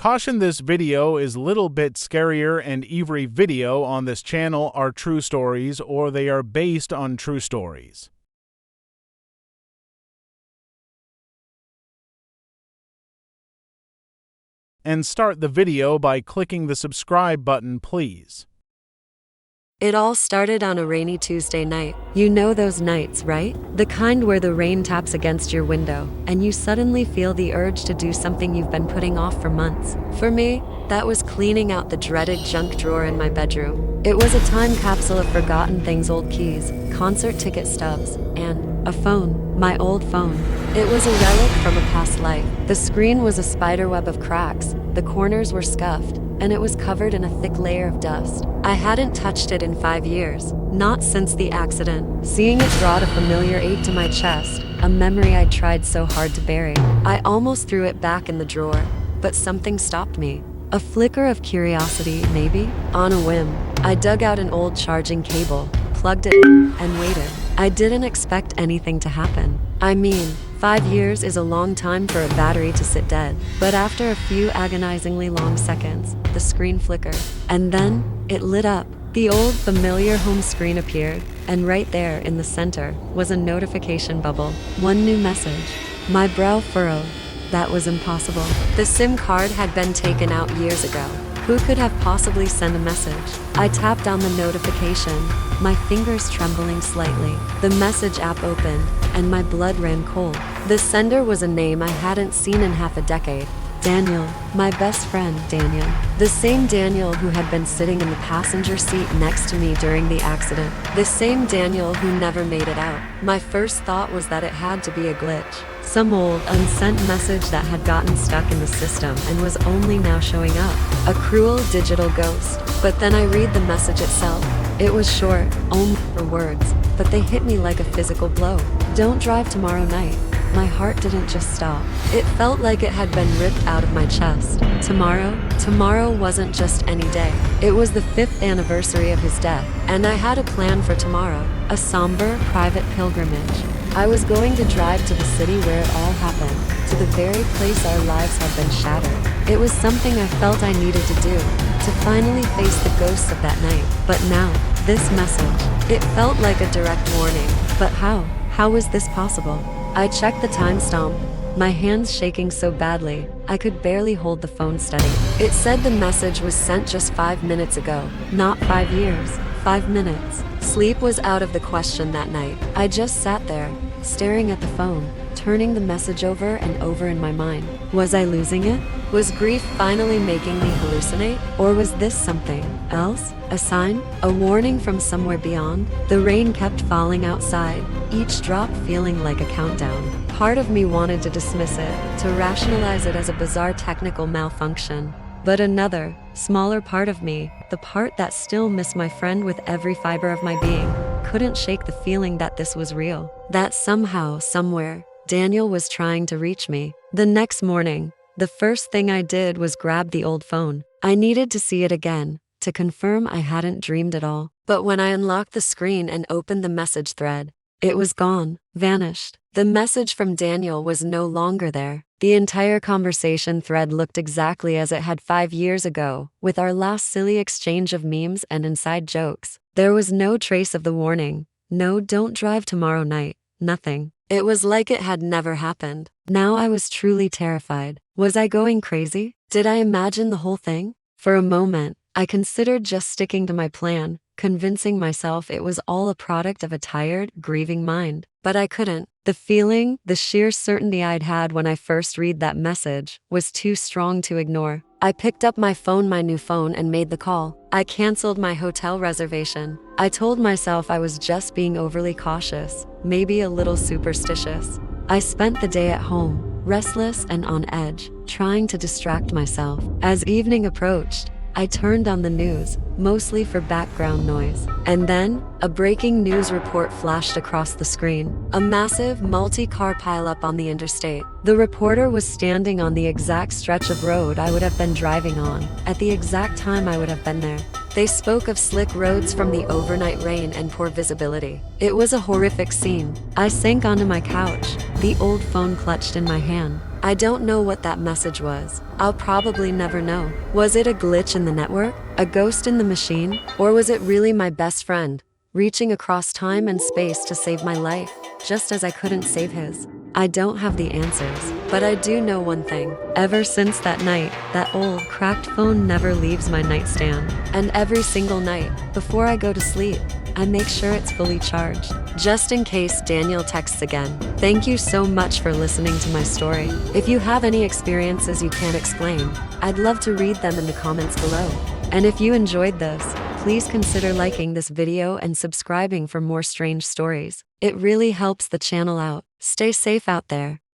Caution, this video is little bit scarier, and every video on this channel are true stories or they are based on true stories. And start the video by clicking the subscribe button, please. It all started on a rainy Tuesday night. You know those nights, right? The kind where the rain taps against your window, and you suddenly feel the urge to do something you've been putting off for months. For me, that was cleaning out the dreaded junk drawer in my bedroom. It was a time capsule of forgotten things: old keys, concert ticket stubs, and a phone, my old phone. It was a relic from a past life. The screen was a spiderweb of cracks, the corners were scuffed, and it was covered in a thick layer of dust. I hadn't touched it in 5 years, not since the accident. Seeing it brought a familiar ache to my chest, a memory I'd tried so hard to bury. I almost threw it back in the drawer, but something stopped me. A flicker of curiosity, maybe? On a whim, I dug out an old charging cable, plugged it in, and waited. I didn't expect anything to happen. I mean, 5 years is a long time for a battery to sit dead. But after a few agonizingly long seconds, the screen flickered. And then, it lit up. The old familiar home screen appeared, and right there in the center was a notification bubble. One new message. My brow furrowed. That was impossible. The SIM card had been taken out years ago. Who could have possibly sent a message? I tapped on the notification, my fingers trembling slightly. The message app opened, and my blood ran cold. The sender was a name I hadn't seen in half a decade. Daniel, my best friend, Daniel. The same Daniel who had been sitting in the passenger seat next to me during the accident. The same Daniel who never made it out. My first thought was that it had to be a glitch. Some old, unsent message that had gotten stuck in the system and was only now showing up. A cruel digital ghost. But then I read the message itself. It was short, only 4 words, but they hit me like a physical blow. Don't drive tomorrow night. My heart didn't just stop. It felt like it had been ripped out of my chest. Tomorrow wasn't just any day. It was the 5th anniversary of his death, and I had a plan for tomorrow. A somber, private pilgrimage. I was going to drive to the city where it all happened, to the very place our lives had been shattered. It was something I felt I needed to do, to finally face the ghosts of that night. But now, this message, it felt like a direct warning. But how? How was this possible? I checked the timestamp, my hands shaking so badly, I could barely hold the phone steady. It said the message was sent just 5 minutes ago, not 5 years, 5 minutes. Sleep was out of the question that night. I just sat there, staring at the phone, turning the message over and over in my mind. Was I losing it? Was grief finally making me hallucinate? Or was this something else? A sign? A warning from somewhere beyond? The rain kept falling outside, each drop feeling like a countdown. Part of me wanted to dismiss it, to rationalize it as a bizarre technical malfunction. But another, smaller part of me, the part that still missed my friend with every fiber of my being, couldn't shake the feeling that this was real. That somehow, somewhere, Daniel was trying to reach me. The next morning, the first thing I did was grab the old phone. I needed to see it again, to confirm I hadn't dreamed at all. But when I unlocked the screen and opened the message thread, it was gone, vanished. The message from Daniel was no longer there. The entire conversation thread looked exactly as it had 5 years ago, with our last silly exchange of memes and inside jokes. There was no trace of the warning. No, don't drive tomorrow night. Nothing. It was like it had never happened. Now I was truly terrified. Was I going crazy? Did I imagine the whole thing? For a moment, I considered just sticking to my plan, convincing myself it was all a product of a tired, grieving mind. But I couldn't. The feeling, the sheer certainty I'd had when I first read that message, was too strong to ignore. I picked up my phone, my new phone, and made the call. I canceled my hotel reservation. I told myself I was just being overly cautious, maybe a little superstitious. I spent the day at home, restless and on edge, trying to distract myself. As evening approached, I turned on the news, mostly for background noise. And then, a breaking news report flashed across the screen. A massive, multi-car pileup on the interstate. The reporter was standing on the exact stretch of road I would have been driving on, at the exact time I would have been there. They spoke of slick roads from the overnight rain and poor visibility. It was a horrific scene. I sank onto my couch, the old phone clutched in my hand. I don't know what that message was. I'll probably never know. Was it a glitch in the network? A ghost in the machine? Or was it really my best friend, reaching across time and space to save my life, just as I couldn't save his? I don't have the answers, but I do know one thing. Ever since that night, that old cracked phone never leaves my nightstand. And every single night, before I go to sleep, I make sure it's fully charged, just in case Daniel texts again. Thank you so much for listening to my story. If you have any experiences you can't explain, I'd love to read them in the comments below. And if you enjoyed this, please consider liking this video and subscribing for more strange stories. It really helps the channel out. Stay safe out there.